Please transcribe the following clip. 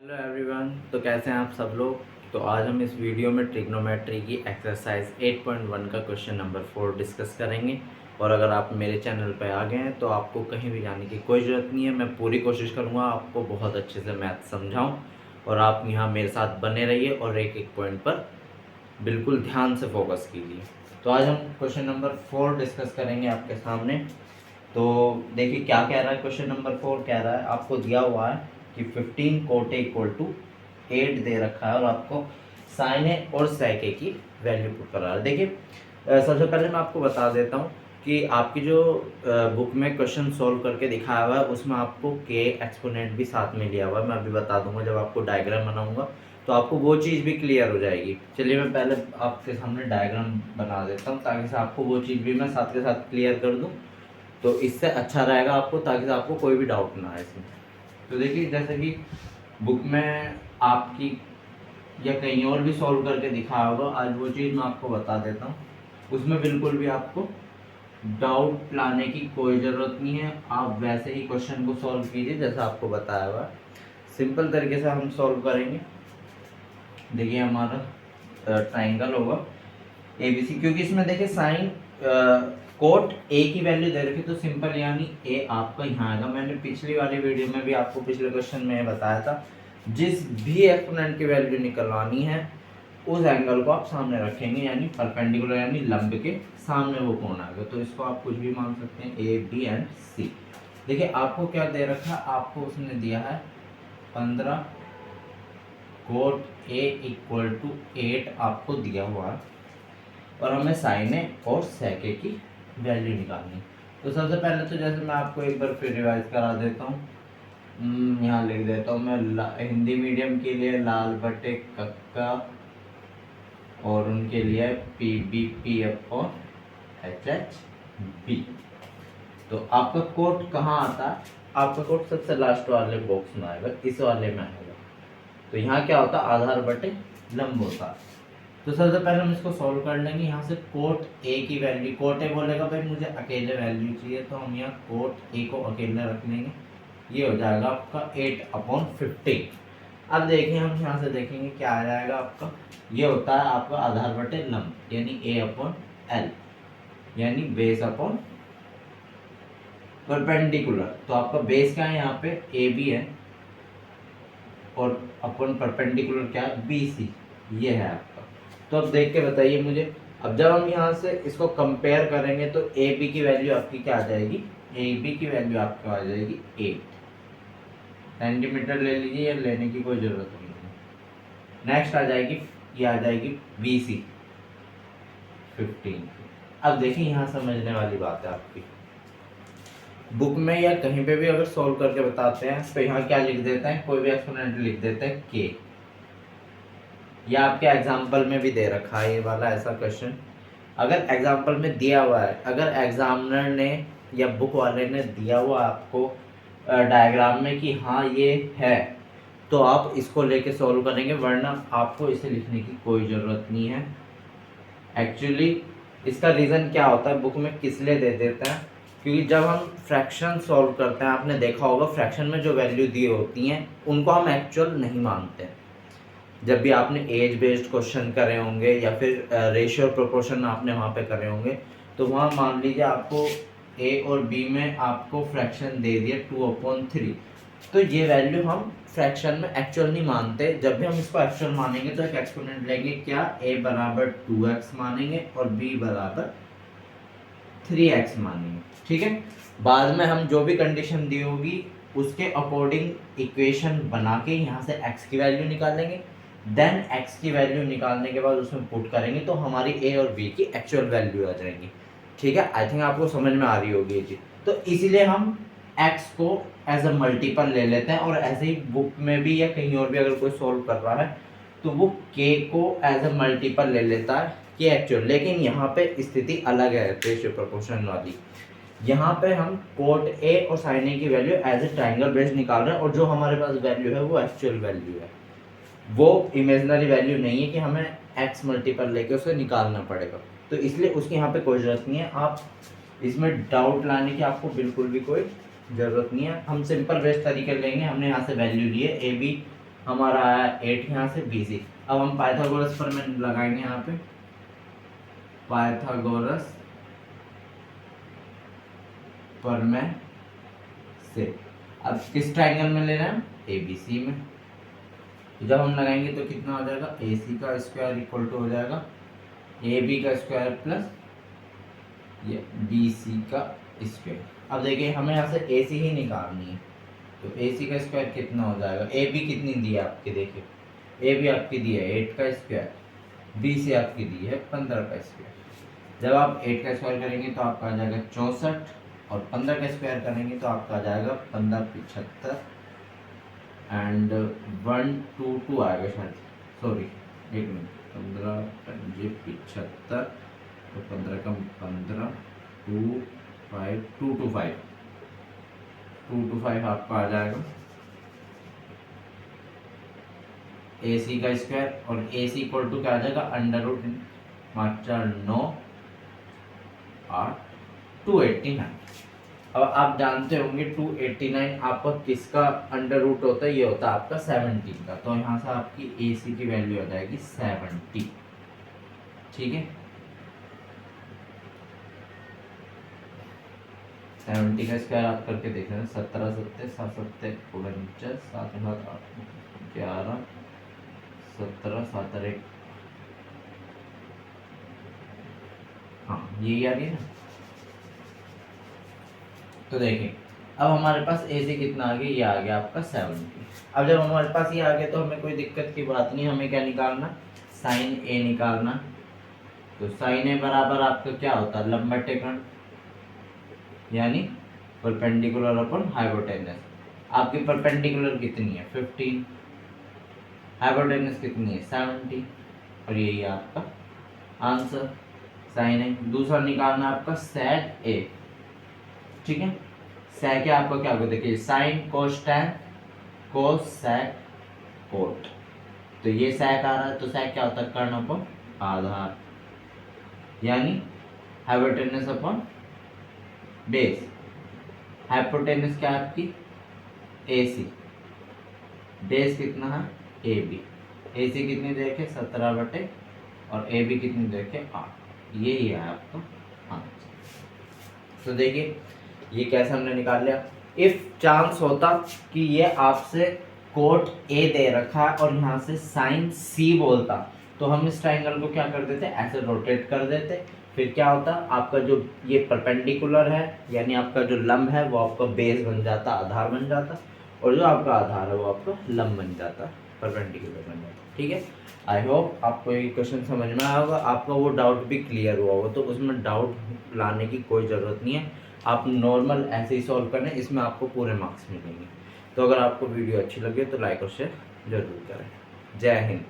Hello everyone, तो कैसे हैं आप सब लोग। तो आज हम इस वीडियो में ट्रिग्नोमेट्री की एक्सरसाइज 8.1 का क्वेश्चन नंबर 4 डिस्कस करेंगे। और अगर आप मेरे चैनल पर आ गए हैं तो आपको कहीं भी जाने की कोई ज़रूरत नहीं है। मैं पूरी कोशिश करूँगा आपको बहुत अच्छे से मैथ समझाऊँ और आप यहाँ मेरे साथ बने रहिए और एक एक पॉइंट पर बिल्कुल ध्यान से फोकस कीजिए। तो आज हम क्वेश्चन नंबर 4 डिस्कस करेंगे आपके सामने। तो देखिए क्या कह रहा है। क्वेश्चन नंबर 4 कह रहा है, आपको दिया हुआ है कि 15 कोटे इक्वल टू 8 दे रखा है और आपको साइन ए और सेक ए की वैल्यू पुट करा है। देखिए सबसे पहले मैं आपको बता देता हूँ कि आपकी जो बुक में क्वेश्चन सॉल्व करके दिखाया हुआ है उसमें आपको के एक्सपोनेंट भी साथ में लिया हुआ है। मैं अभी बता दूंगा जब आपको डायग्राम बनाऊंगा तो आपको वो चीज़ भी क्लियर हो जाएगी। चलिए मैं पहले आपके सामने डायग्राम बना देता हूँ ताकि से आपको वो चीज़ भी मैं साथ के साथ क्लियर कर दूँ, तो इससे अच्छा रहेगा आपको, ताकि से आपको कोई भी डाउट ना आए इसमें। तो देखिए जैसे कि बुक में आपकी या कहीं और भी सॉल्व करके दिखाया होगा, आज वो चीज़ मैं आपको बता देता हूँ। उसमें बिल्कुल भी आपको डाउट लाने की कोई ज़रूरत नहीं है। आप वैसे ही क्वेश्चन को सॉल्व कीजिए जैसा आपको बताया हुआ है। सिंपल तरीके से हम सॉल्व करेंगे। देखिए हमारा ट्राइंगल होगा ABC, क्योंकि इसमें देखिए साइन कोट ए की वैल्यू दे रखी तो सिंपल यानी ए आपका यहाँ आएगा। मैंने पिछली वाली वीडियो में भी आपको पिछले क्वेश्चन में बताया था, जिस भी एक्सपोनेंट की वैल्यू निकलवानी है उस एंगल को आप सामने रखेंगे, यानी परपेंडिकुलर यानी लंब के सामने वो कोण आएगा। तो इसको आप कुछ भी मान सकते हैं, ए बी एंड सी। देखिए आपको क्या दे रखा है, आपको उसने दिया है 15 कोट ए इक्वल टू 8 आपको दिया हुआ है और हमें साइन ए और सेक ए की वैल्यू निकालनी। तो सबसे पहले तो जैसे मैं आपको एक बार फिर रिवाइज करा देता हूँ, यहाँ लिख देता हूँ मैं हिंदी मीडियम के लिए लाल बटे कक्का और उनके लिए PBP अपॉन HHB। तो आपका कोट कहाँ आता है, आपका कोट सबसे लास्ट वाले बॉक्स में आएगा, इस वाले में आएगा। तो यहाँ क्या होता है, आधार बटे लंब होता है। तो सबसे पहले हम इसको सॉल्व कर लेंगे। यहाँ से कोट ए की वैल्यू, कोट ए बोलेगा भाई मुझे अकेले वैल्यू चाहिए, तो हम यहाँ कोट ए को अकेले रख लेंगे। ये हो जाएगा आपका 8/15। अब देखिए हम यहाँ से देखेंगे क्या आ जाएगा आपका। ये होता है आपका आधार बटे लंब यानी A/L, यानी बेस अपॉन परपेंडिकुलर। तो आपका बेस क्या है यहाँ पे AB है और अपन परपेंडिकुलर क्या है BC, ये है आपका। तो अब देख के बताइए मुझे। अब जब हम यहाँ से इसको कंपेयर करेंगे तो ए बी की वैल्यू आपकी क्या आ जाएगी, ए बी की वैल्यू आपको आ जाएगी 8 सेंटीमीटर ले लीजिए, या लेने की कोई ज़रूरत नहीं है। नेक्स्ट आ जाएगी, ये आ जाएगी बी सी 15। अब देखिए यहाँ समझने वाली बात है आपकी, बुक में या कहीं पे भी अगर सॉल्व करके बताते हैं तो यहाँ क्या लिख देते हैं, कोई भी एक्सपोनेंट लिख देते हैं के। या आपके एग्जाम्पल में भी दे रखा है ये वाला ऐसा क्वेश्चन। अगर एग्जाम्पल में दिया हुआ है, अगर एग्जामिनर ने या बुक वाले ने दिया हुआ आपको डायग्राम में कि हाँ ये है, तो आप इसको लेके सॉल्व करेंगे, वरना आपको इसे लिखने की कोई ज़रूरत नहीं है। एक्चुअली इसका रीज़न क्या होता है, बुक में किस लिए दे देते हैं, क्योंकि जब हम फ्रैक्शन सॉल्व करते हैं, आपने देखा होगा फ्रैक्शन में जो वैल्यू दी होती हैं उनको हम एक्चुअल नहीं मानते। जब भी आपने एज बेस्ड क्वेश्चन करे होंगे या फिर रेशियो प्रोपोर्शन आपने वहाँ पे करे होंगे, तो वहाँ मान लीजिए आपको ए और बी में आपको फ्रैक्शन दे दिया 2/3, तो ये वैल्यू हम फ्रैक्शन में एक्चुअल नहीं मानते। जब भी हम इसको एक्चुअल मानेंगे तो एक एक्सपोनेंट लेंगे, क्या a बराबर 2x मानेंगे और b बराबर 3x मानेंगे। ठीक है, बाद में हम जो भी कंडीशन दी होगी उसके अकॉर्डिंग इक्वेशन बना के यहाँ से x की वैल्यू निकालेंगे। देन x की वैल्यू निकालने के बाद उसमें पुट करेंगे तो हमारी a और b की एक्चुअल वैल्यू आ जाएंगी। ठीक है, आई थिंक आपको समझ में आ रही होगी ये चीज़। तो इसीलिए हम x को एज अ मल्टीपल ले लेते हैं, और ऐसे ही बुक में भी या कहीं और भी अगर कोई सॉल्व कर रहा है तो वो k को एज अ मल्टीपल ले लेता है कि एक्चुअल। लेकिन यहाँ पे स्थिति अलग है रेशियो प्रोपोर्शन वाली। यहाँ पे हम कोट ए और साइन ए की वैल्यू एज ए ट्राइंगल बेस्ड निकाल रहे हैं, और जो हमारे पास वैल्यू है वो एक्चुअल वैल्यू है, वो इमेजिनरी वैल्यू नहीं है कि हमें x मल्टीपल लेके उसे निकालना पड़ेगा। तो इसलिए उसकी यहाँ पे कोई ज़रूरत नहीं है। आप इसमें डाउट लाने की आपको बिल्कुल भी कोई ज़रूरत नहीं है। हम सिंपल बेस्ट तरीके लेंगे। हमने यहाँ से वैल्यू ली है, ए बी हमारा आया 8 यहाँ से BC। अब हम पाइथागोरस पर में लगाएंगे यहाँ पे पाइथागोरस पर में से। अब किस ट्राइंगल में ले रहे हैं? ABC में। जब हम लगाएंगे तो कितना हो जाएगा? AC का स्क्वायर इक्वल टू हो जाएगा AB का स्क्वायर प्लस ये BC का स्क्वायर। अब देखिए हमें यहाँ से AC ही निकालनी है, तो AC का स्क्वायर कितना हो जाएगा? AB कितनी दी है आपकी? देखिए AB आपकी दी है 8 का स्क्वायर, BC आपकी दी है 15 का स्क्वायर। जब आप 8 का स्क्वायर करेंगे तो आपका आ जाएगा 64, और 15 का स्क्वायर करेंगे तो आपका आ जाएगा 15 75 एंड 122 आएगा शायद, सॉरी एक मिनट, 15 75 तो 15 कम 15 2 5 2 to 5 आपका आ जाएगा AC का स्क्वायर, और AC इक्वल टू क्या आ जाएगा? Under root 9 8 289। अब आप जानते होंगे 289 आपका किसका अंडर रूट होता है? ये होता है आपका 17 का। तो यहाँ से आपकी AC की वैल्यू हो जाएगी 70। ठीक है, 70 का स्क्वायर आप करके देख रहे हैं। 17 7 7 7 49 7 7 8 11 17 7 1, हाँ यही आ रही है ना। तो देखिए अब हमारे पास AC कितना आ गया? ये आ गया आपका 70। अब जब हमारे पास ये आ गया तो हमें कोई दिक्कत की बात नहीं, हमें क्या निकालना? साइन A निकालना। तो साइन A बराबर आपका क्या होता है? लंब बटे कोण, यानी परपेंडिकुलर अपॉन हाइपोटेनस। आपकी परपेंडिकुलर कितनी है? 15, हाइपोटेनस कितनी है? 70, और यही है आपका आंसर साइन A। दूसरा निकालना आपका सेक A। ठीक है, सेक A आपका क्या होगा? देखिए साइन कोस टैन कोस सेक कोट, तो ये सेक आ रहा है, तो सेक क्या होता है? कर्ण अपॉन आधार, यानी हाइपोटेनस अपॉन बेस। हाइपोटेनस क्या है आपकी? AC, बेस कितना है? AB। AC कितनी देखे? 17 बटे, और AB कितनी देखे? 8। यही है आपका आंसर। तो देखिए ये कैसे हमने निकाल लिया। इफ चांस होता कि ये आपसे कोट A दे रखा है और यहाँ से साइन C बोलता, तो हम इस ट्राइंगल को क्या कर देते? ऐसे रोटेट कर देते। फिर क्या होता? आपका जो ये परपेंडिकुलर है, यानी आपका जो लंब है वो आपका बेस बन जाता, आधार बन जाता, और जो आपका आधार है वो आपका लंब बन जाता, परपेंडिकुलर बन जाता। ठीक है, आई होप आपको ये क्वेश्चन समझ में आया होगा, आपका वो डाउट भी क्लियर हुआ होगा। तो उसमें डाउट लाने की कोई ज़रूरत नहीं है, आप नॉर्मल ऐसे ही सॉल्व करें, इसमें आपको पूरे मार्क्स मिलेंगे। तो अगर आपको वीडियो अच्छी लगे तो लाइक और शेयर जरूर करें। जय हिंद।